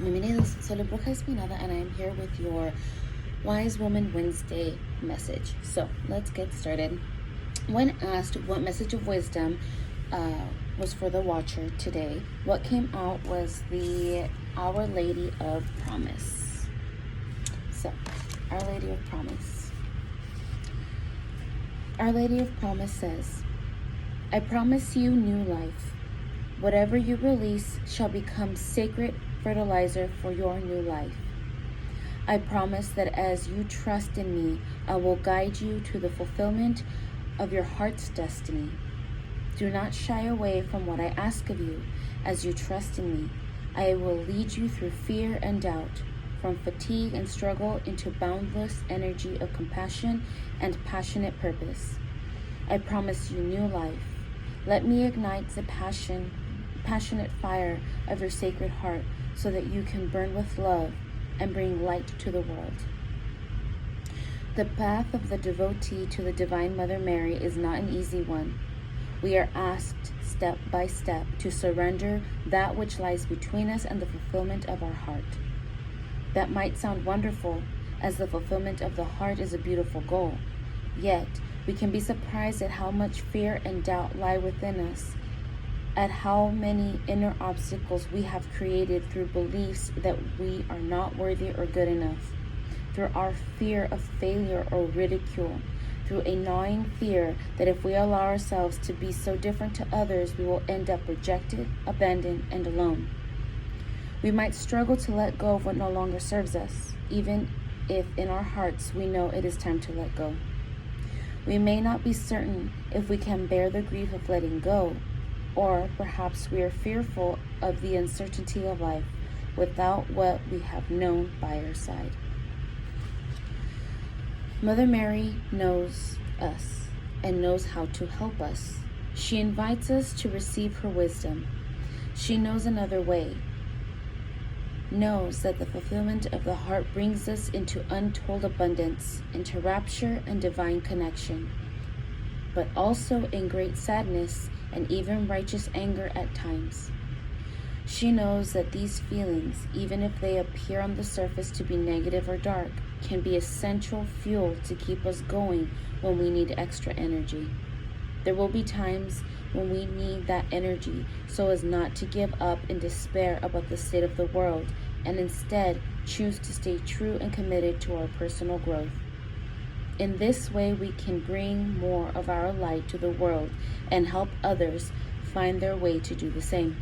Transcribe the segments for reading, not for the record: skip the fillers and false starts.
Bienvenidos, soy la Bruja Espinada and I am here with your Wise Woman Wednesday message. So let's get started. When asked what message of wisdom was for the watcher today, what came out was the Our Lady of Promise. So, Our Lady of Promise. Our Lady of Promise says, I promise you new life. Whatever you release shall become sacred fertilizer for your new life. I promise that as you trust in me, I will guide you to the fulfillment of your heart's destiny. Do not shy away from what I ask of you. As you trust in me, I will lead you through fear and doubt, from fatigue and struggle into boundless energy of compassion and passionate purpose. I promise you new life. Let me ignite the passionate fire of your sacred heart so that you can burn with love and bring light to the world. The path of the devotee to the Divine Mother Mary is not an easy one. We are asked step by step to surrender that which lies between us and the fulfillment of our heart. That might sound wonderful, as the fulfillment of the heart is a beautiful goal. Yet, we can be surprised at how much fear and doubt lie within us, at how many inner obstacles we have created through beliefs that we are not worthy or good enough, through our fear of failure or ridicule, through a gnawing fear that if we allow ourselves to be so different to others, we will end up rejected, abandoned, and alone. We might struggle to let go of what no longer serves us, even if in our hearts we know it is time to let go. We may not be certain if we can bear the grief of letting go, or perhaps we are fearful of the uncertainty of life without what we have known by our side. Mother Mary knows us and knows how to help us. She invites us to receive her wisdom. She knows another way, knows that the fulfillment of the heart brings us into untold abundance, into rapture and divine connection, but also in great sadness and even righteous anger at times. She knows that these feelings, even if they appear on the surface to be negative or dark, can be essential fuel to keep us going when we need extra energy. There will be times when we need that energy so as not to give up in despair about the state of the world and instead choose to stay true and committed to our personal growth. In this way, we can bring more of our light to the world and help others find their way to do the same.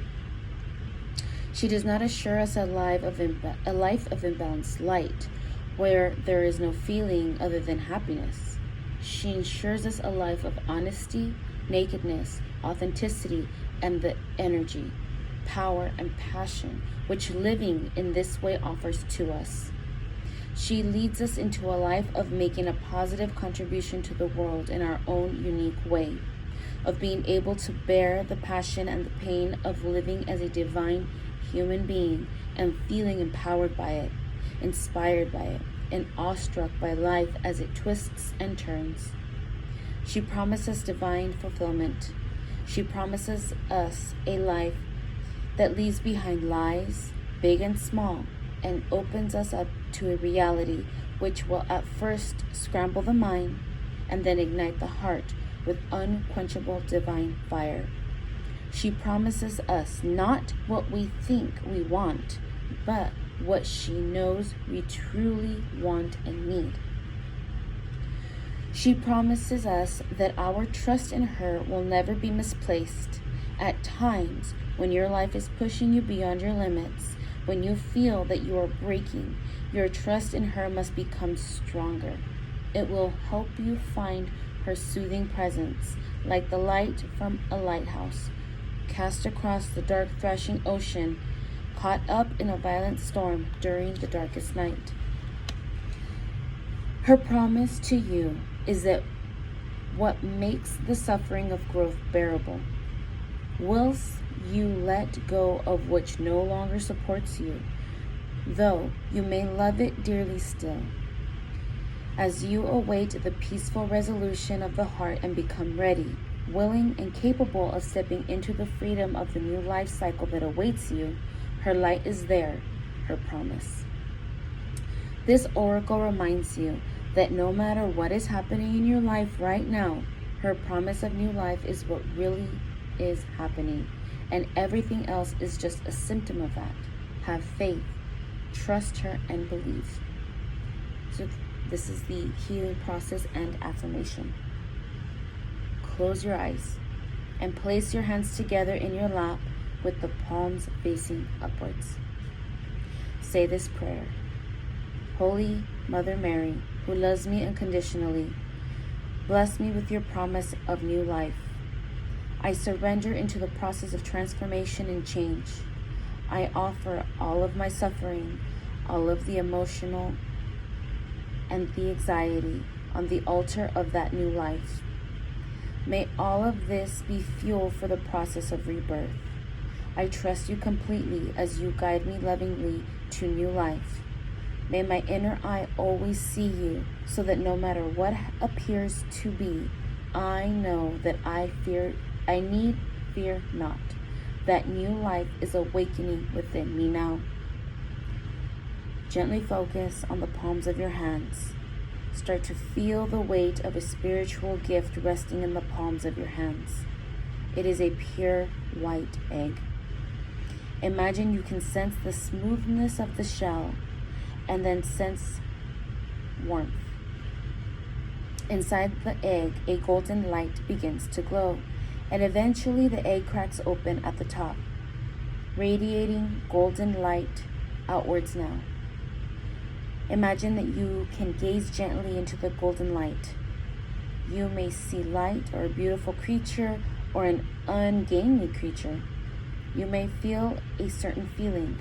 She does not assure us a life of imbalanced light, where there is no feeling other than happiness. She ensures us a life of honesty, nakedness, authenticity, and the energy, power, and passion which living in this way offers to us. She leads us into a life of making a positive contribution to the world in our own unique way, of being able to bear the passion and the pain of living as a divine human being and feeling empowered by it, inspired by it, and awestruck by life as it twists and turns. She promises divine fulfillment. She promises us a life that leaves behind lies, big and small, and opens us up to a reality which will at first scramble the mind and then ignite the heart with unquenchable divine fire. She promises us not what we think we want, but what she knows we truly want and need. She promises us that our trust in her will never be misplaced. At times, when your life is pushing you beyond your limits, when you feel that you are breaking, your trust in her must become stronger. It will help you find her soothing presence, like the light from a lighthouse, cast across the dark thrashing ocean, caught up in a violent storm during the darkest night. Her promise to you is that what makes the suffering of growth bearable, whilst you let go of which no longer supports you, though you may love it dearly still. As you await the peaceful resolution of the heart and become ready, willing and capable of stepping into the freedom of the new life cycle that awaits you, her light is there, her promise. This oracle reminds you that no matter what is happening in your life right now, her promise of new life is what really is happening, and everything else is just a symptom of that. Have faith, trust her, and believe. So this is the healing process and affirmation. Close your eyes and place your hands together in your lap with the palms facing upwards. Say this prayer. Holy Mother Mary, who loves me unconditionally, bless me with your promise of new life. I surrender into the process of transformation and change. I offer all of my suffering, all of the emotional and the anxiety on the altar of that new life. May all of this be fuel for the process of rebirth. I trust you completely as you guide me lovingly to new life. May my inner eye always see you, so that no matter what appears to be, I know that I need fear not. That new life is awakening within me now. Gently focus on the palms of your hands. Start to feel the weight of a spiritual gift resting in the palms of your hands. It is a pure white egg. Imagine you can sense the smoothness of the shell and then sense warmth. Inside the egg, a golden light begins to glow, and eventually the egg cracks open at the top, radiating golden light outwards now. Imagine that you can gaze gently into the golden light. You may see light or a beautiful creature or an ungainly creature. You may feel a certain feeling.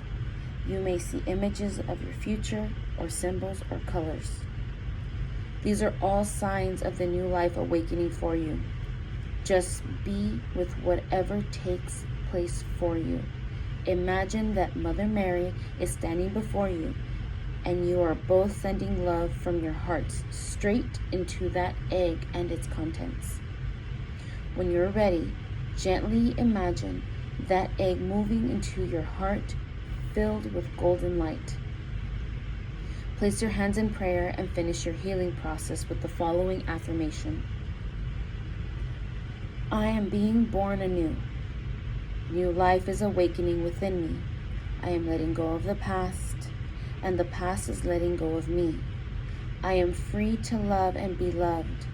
You may see images of your future or symbols or colors. These are all signs of the new life awakening for you. Just be with whatever takes place for you. Imagine that Mother Mary is standing before you, and you are both sending love from your hearts straight into that egg and its contents. When you're ready, gently imagine that egg moving into your heart filled with golden light. Place your hands in prayer and finish your healing process with the following affirmation. I am being born anew. New life is awakening within me. I am letting go of the past, and the past is letting go of me. I am free to love and be loved,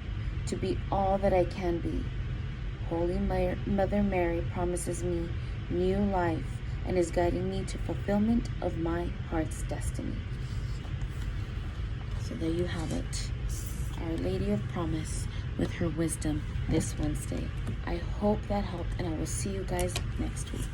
to be all that I can be. Holy Mother Mary promises me new life and is guiding me to fulfillment of my heart's destiny. So there you have it, Our Lady of Promise with her wisdom this Wednesday. I hope that helped, and I will see you guys next week.